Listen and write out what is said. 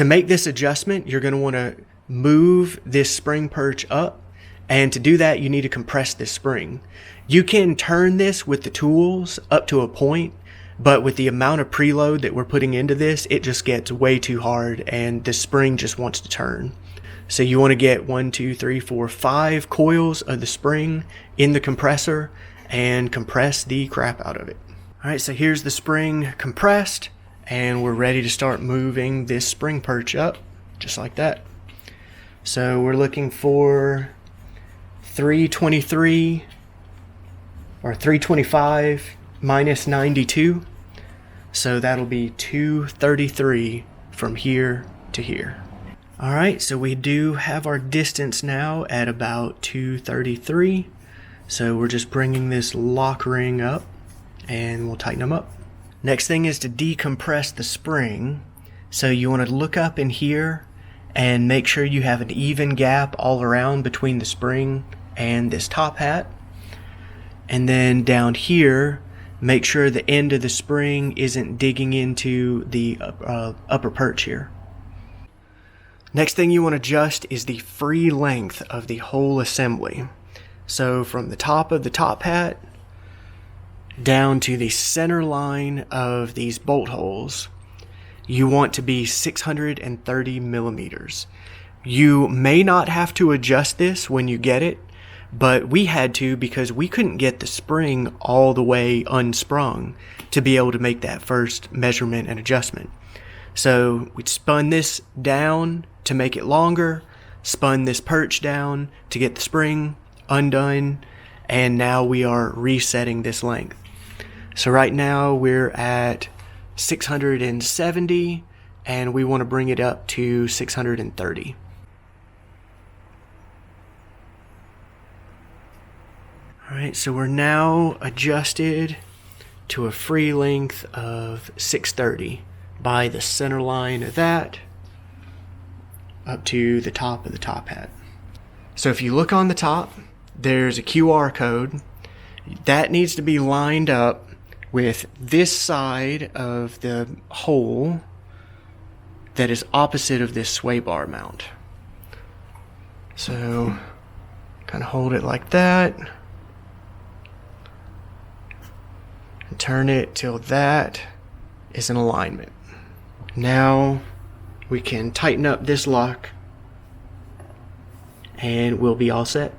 To make this adjustment, you're going to want to move this spring perch up, and to do that you need to compress this spring. You can turn this with the tools up to a point, but with the amount of preload that we're putting into this, it just gets way too hard and the spring just wants to turn. So you want to get 1, 2, 3, 4, 5 coils of the spring in the compressor and compress the crap out of it. Alright, so here's the spring compressed, and we're ready to start moving this spring perch up, just like that. So we're looking for 323 or 325 minus 92. So that'll be 233 from here to here. Alright, so we do have our distance now at about 233. So we're just bringing this lock ring up and we'll tighten them up. Next thing is to decompress the spring. So you want to look up in here and make sure you have an even gap all around between the spring and this top hat. And then down here, make sure the end of the spring isn't digging into the upper perch here. Next thing you want to adjust is the free length of the whole assembly. So from the top of the top hat down to the center line of these bolt holes, you want to be 630 millimeters. You may not have to adjust this when you get it, but we had to because we couldn't get the spring all the way unsprung to be able to make that first measurement and adjustment. So we spun this down to make it longer, spun this perch down to get the spring undone, and now we are resetting this length. So right now we're at 670 and we want to bring it up to 630. Alright, so we're now adjusted to a free length of 630 by the center line of that up to the top of the top hat. So if you look on the top, there's a QR code. That needs to be lined up with this side of the hole that is opposite of this sway bar mount. So kind of hold it like that. Turn it till that is in alignment. Now we can tighten up this lock and we'll be all set.